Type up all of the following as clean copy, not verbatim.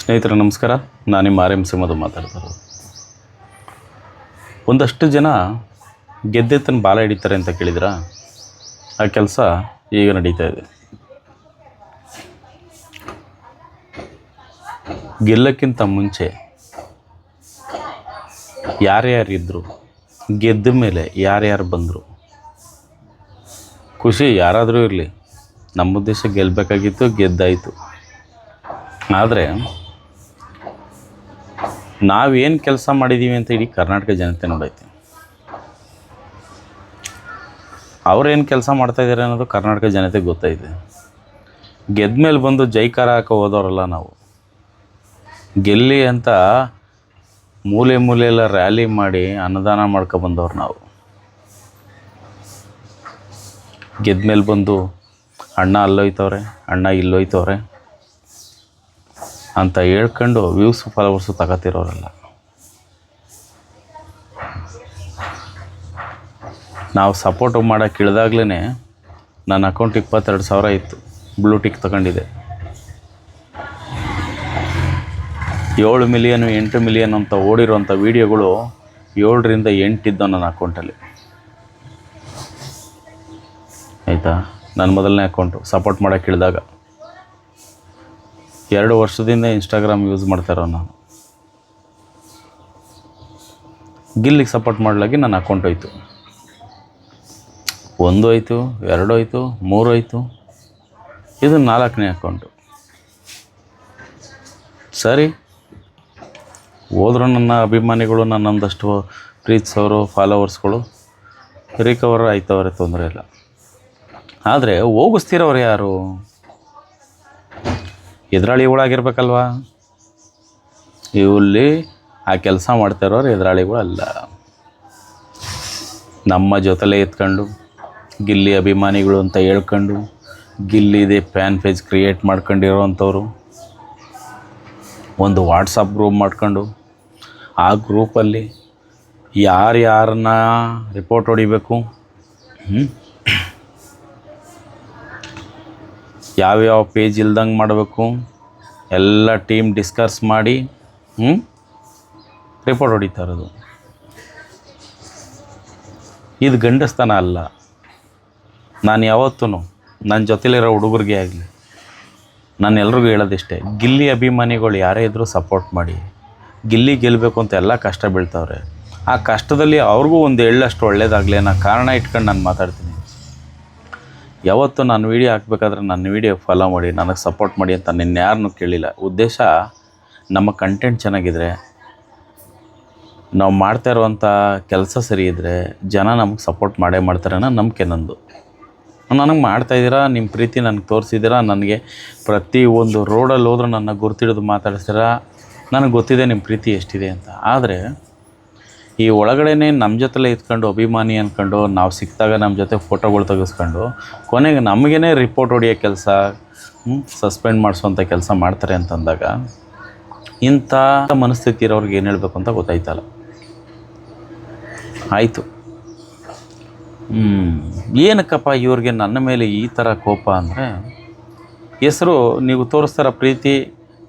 ಸ್ನೇಹಿತರೆ ನಮಸ್ಕಾರ. ನಾನು ನಿಮ್ಮ ಆರ್ ಎಂ ಸಿಮದು ಮಾತಾಡ್ತಾರೆ. ಒಂದಷ್ಟು ಜನ ಗೆದ್ದೆತ್ತನ ಬಾಲ ಹಿಡಿತಾರೆ ಅಂತ ಕೇಳಿದ್ರ, ಆ ಕೆಲಸ ಈಗ ನಡೀತಾ ಇದೆ. ಗೆಲ್ಲಕ್ಕಿಂತ ಮುಂಚೆ ಯಾರ್ಯಾರಿದ್ರು, ಗೆದ್ದ ಮೇಲೆ ಯಾರ್ಯಾರು ಬಂದರು, ಖುಷಿ ಯಾರಾದರೂ ಇರಲಿ, ನಮ್ಮ ಉದ್ದೇಶ ಗೆಲ್ಲಬೇಕಾಗಿತ್ತು, ಗೆದ್ದಾಯಿತು. ಆದರೆ ನಾವೇನು ಕೆಲಸ ಮಾಡಿದ್ದೀವಿ ಅಂತ ಇಡೀ ಕರ್ನಾಟಕ ಜನತೆ ನೋಡೈತೆ. ಅವ್ರೇನು ಕೆಲಸ ಮಾಡ್ತಾಯಿದ್ದಾರೆ ಅನ್ನೋದು ಕರ್ನಾಟಕ ಜನತೆಗೆ ಗೊತ್ತೈತೆ. ಗೆದ್ದ ಮೇಲೆ ಬಂದು ಜೈಕಾರ ಹಾಕೋ ಹೋದವರಲ್ಲ ನಾವು. ಗೆಲ್ಲಿ ಅಂತ ಮೂಲೆ ಮೂಲೆಯೆಲ್ಲ ರ್ಯಾಲಿ ಮಾಡಿ ಅನ್ನದಾನ ಮಾಡ್ಕೊಬಂದವ್ರು ನಾವು. ಗೆದ್ದ ಮೇಲೆ ಬಂದು ಅಣ್ಣ ಅಲ್ಲೋಯ್ತವ್ರೆ, ಅಣ್ಣ ಇಲ್ಲೋಯ್ತವ್ರೆ ಅಂತ ಹೇಳ್ಕೊಂಡು ವ್ಯೂಸ್ ಫಾಲೋವರ್ಸು ತಗೋತಿರೋರಲ್ಲ. ನಾವು ಸಪೋರ್ಟ್ ಮಾಡೋಕ್ಕೆ ಇಳಿದಾಗ್ಲೇ ನನ್ನ ಅಕೌಂಟ್ 22,000 ಇತ್ತು. ಬ್ಲೂ ಟಿಕ್ ತಗೊಂಡಿದ್ದೆ. 7 ಮಿಲಿಯನ್ 8 ಮಿಲಿಯನ್ ಅಂತ ಓಡಿರೋಂಥ ವೀಡಿಯೋಗಳು 7ರಿಂದ 8 ಇದ್ದವು ನನ್ನ ಅಕೌಂಟಲ್ಲಿ. ಆಯಿತಾ? ನನ್ನ ಮೊದಲನೇ ಅಕೌಂಟು ಸಪೋರ್ಟ್ ಮಾಡೋಕ್ಕೆ ಇಳಿದಾಗ 2 ವರ್ಷದಿಂದ ಇನ್ಸ್ಟಾಗ್ರಾಮ್ ಯೂಸ್ ಮಾಡ್ತಾರೋ ನಾನು. ಗಿಲ್ಲಿಗೆ ಸಪೋರ್ಟ್ ಮಾಡಲಾಗಿ ನನ್ನ ಅಕೌಂಟ್ ಹೋಯ್ತು. 1 ಹೋಯ್ತು, 2 ಹೋಯ್ತು, 3 ಹೋಯ್ತು. ಇದು 4ನೇ ಅಕೌಂಟು. ಸರಿ, ಹೋದ್ರು ನನ್ನ ಅಭಿಮಾನಿಗಳು, ನನ್ನೊಂದಷ್ಟು ಪ್ರೀತಿಸೋರು, ಫಾಲೋವರ್ಸ್ಗಳು ರಿಕವರ್ ಆಯ್ತವ್ರೆ, ತೊಂದರೆ ಇಲ್ಲ. ಆದರೆ ಹೋಗಿಸ್ತಿರೋರು ಯಾರು? ಎದುರಾಳಿಗಳಾಗಿರ್ಬೇಕಲ್ವ. ಇಲ್ಲಿ ಆ ಕೆಲಸ ಮಾಡ್ತಾಯಿರೋರು ಎದುರಾಳಿಗಳಲ್ಲ. ನಮ್ಮ ಜೊತೆಲೇ ಎತ್ಕೊಂಡು ಗಿಲ್ಲಿ ಅಭಿಮಾನಿಗಳು ಅಂತ ಹೇಳ್ಕೊಂಡು ಗಿಲ್ಲಿದೆ ಫ್ಯಾನ್ ಪೇಜ್ ಕ್ರಿಯೇಟ್ ಮಾಡ್ಕೊಂಡಿರೋವಂಥವ್ರು, ಒಂದು ವಾಟ್ಸಪ್ ಗ್ರೂಪ್ ಮಾಡ್ಕೊಂಡು ಆ ಗ್ರೂಪಲ್ಲಿ ಯಾರನ್ನ ರಿಪೋರ್ಟ್ ಹೊಡಿಬೇಕು, ಯಾವ್ಯಾವ ಪೇಜ್ ಇಲ್ದಂಗೆ ಮಾಡಬೇಕು ಎಲ್ಲ ಟೀಮ್ ಡಿಸ್ಕಸ್ ಮಾಡಿ ರಿಪೋರ್ಟ್ ಹೊಡಿತಾ ಇರೋದು. ಇದು ಗಂಡಸ್ತನ ಅಲ್ಲ. ನಾನು ಯಾವತ್ತೂ ನನ್ನ ಜೊತೆಲಿರೋ ಹುಡುಗರಿಗೆ ಆಗಲಿ, ನಾನು ಎಲ್ರಿಗೂ ಹೇಳೋದಿಷ್ಟೇ, ಗಿಲ್ಲಿ ಅಭಿಮಾನಿಗಳು ಯಾರೇ ಇದ್ದರೂ ಸಪೋರ್ಟ್ ಮಾಡಿ. ಗಿಲ್ಲಿ ಗೆಲ್ಲಬೇಕು ಅಂತ ಎಲ್ಲ ಕಷ್ಟ ಬೀಳ್ತಾವ್ರೆ. ಆ ಕಷ್ಟದಲ್ಲಿ ಅವ್ರಿಗೂ ಒಂದು ಎಳ್ಳಷ್ಟು ಒಳ್ಳೇದಾಗಲಿ ಅನ್ನೋ ಕಾರಣ ಇಟ್ಕೊಂಡು ನಾನು ಮಾತಾಡ್ತೀನಿ. ಯಾವತ್ತು ನಾನು ವೀಡಿಯೋ ಹಾಕಬೇಕಾದ್ರೆ ನನ್ನ ವೀಡಿಯೋ ಫಾಲೋ ಮಾಡಿ, ನನಗೆ ಸಪೋರ್ಟ್ ಮಾಡಿ ಅಂತ ನಿನ್ನ ಯಾರನ್ನೂ ಕೇಳಿಲ್ಲ. ಉದ್ದೇಶ ನಮ್ಮ ಕಂಟೆಂಟ್ ಚೆನ್ನಾಗಿದ್ದರೆ, ನಾವು ಮಾಡ್ತಾ ಇರುವಂಥ ಕೆಲಸ ಸರಿ ಇದ್ದರೆ ಜನ ನಮಗೆ ಸಪೋರ್ಟ್ ಮಾಡೇ ಮಾಡ್ತಾರೆ ಅನ್ನೋ ನಂಬಿಕೆ ನಂದು. ನನಗೆ ಮಾಡ್ತಾಯಿದ್ದೀರಾ, ನಿಮ್ಮ ಪ್ರೀತಿ ನನಗೆ ತೋರಿಸಿದ್ದೀರಾ, ನನಗೆ ಪ್ರತಿಯೊಂದು ರೋಡಲ್ಲಿ ಹೋದ್ರೂ ನನ್ನ ಗುರ್ತಿಡಿದು ಮಾತಾಡಿಸ್ತೀರಾ. ನನಗೆ ಗೊತ್ತಿದೆ ನಿಮ್ಮ ಪ್ರೀತಿ ಎಷ್ಟಿದೆ ಅಂತ. ಆದರೆ ಈ ಒಳಗಡೆನೇ ನಮ್ಮ ಜೊತೆಲೇ ಇದ್ಕೊಂಡು ಅಭಿಮಾನಿ ಅಂದ್ಕೊಂಡು ನಾವು ಸಿಕ್ಕಿದಾಗ ನಮ್ಮ ಜೊತೆ ಫೋಟೋಗಳು ತೆಗೆಸ್ಕೊಂಡು ಕೊನೆಗೆ ನಮಗೇ ರಿಪೋರ್ಟ್ ಹೊಡಿಯೋ ಕೆಲಸ, ಸಸ್ಪೆಂಡ್ ಮಾಡಿಸೋಂಥ ಕೆಲಸ ಮಾಡ್ತಾರೆ ಅಂತಂದಾಗ ಇಂಥ ಮನಸ್ಥಿತಿ ಇರೋರಿಗೆ ಏನು ಹೇಳಬೇಕು ಅಂತ ಗೊತ್ತಾಯ್ತಲ್ಲ. ಆಯಿತು, ಏನಕ್ಕಪ್ಪ ಇವ್ರಿಗೆ ನನ್ನ ಮೇಲೆ ಈ ಥರ ಕೋಪ ಅಂದರೆ, ಹೆಸರು ನೀವು ತೋರಿಸ್ತಾರ ಪ್ರೀತಿ,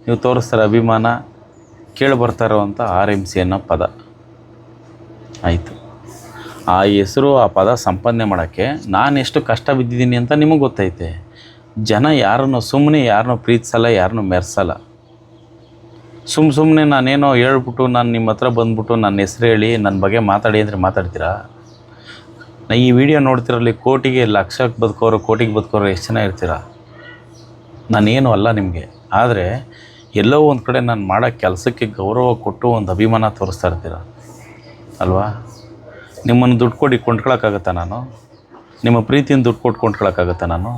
ನೀವು ತೋರಿಸ್ತಾರ ಅಭಿಮಾನ ಕೇಳಿಬರ್ತಾರೋ ಅಂತ RMC ಅನ್ನೋ ಪದ ಆಯಿತು. ಆ ಹೆಸರು, ಆ ಪದ ಸಂಪಾದನೆ ಮಾಡೋಕ್ಕೆ ನಾನು ಎಷ್ಟು ಕಷ್ಟ ಬಿದ್ದಿದ್ದೀನಿ ಅಂತ ನಿಮಗೆ ಗೊತ್ತೈತೆ. ಜನ ಯಾರನ್ನೂ ಸುಮ್ಮನೆ ಯಾರನ್ನೂ ಪ್ರೀತಿಸಲ್ಲ, ಯಾರನ್ನೂ ಮೆರೆಸಲ್ಲ. ಸುಮ್ಮನೆ ನಾನೇನೋ ಹೇಳ್ಬಿಟ್ಟು ನಾನು ನಿಮ್ಮ ಹತ್ರ ಬಂದ್ಬಿಟ್ಟು ನನ್ನ ಹೆಸರು ಹೇಳಿ ನನ್ನ ಬಗ್ಗೆ ಮಾತಾಡಿ ಅಂದರೆ ಮಾತಾಡ್ತೀರಾ? ಈ ವಿಡಿಯೋ ನೋಡ್ತಿರಲ್ಲಿ ಕೋಟಿಗೆ ಲಕ್ಷಕ್ಕೆ ಬದುಕೋರು, ಕೋಟಿಗೆ ಬದುಕೋರು ಎಷ್ಟು ಜನ ಇರ್ತೀರ? ನಾನೇನು ಅಲ್ಲ ನಿಮಗೆ. ಆದರೆ ಎಲ್ಲೋ ಒಂದು ಕಡೆ ನಾನು ಮಾಡೋ ಕೆಲಸಕ್ಕೆ ಗೌರವ ಕೊಟ್ಟು ಒಂದು ಅಭಿಮಾನ ತೋರಿಸ್ತಾ ಇರ್ತೀರ ಅಲ್ವಾ? ನಿಮ್ಮನ್ನು ದುಡ್ಡು ಕೊಟ್ಟು ಕೊಂಡ್ಕೊಳಕ್ಕಾಗತ್ತಾ ನಾನು? ನಿಮ್ಮ ಪ್ರೀತಿಯನ್ನು ದುಡ್ಡು ಕೊಟ್ಟು ಕೊಂಡ್ಕೊಳಕ್ಕಾಗತ್ತಾ ನಾನು?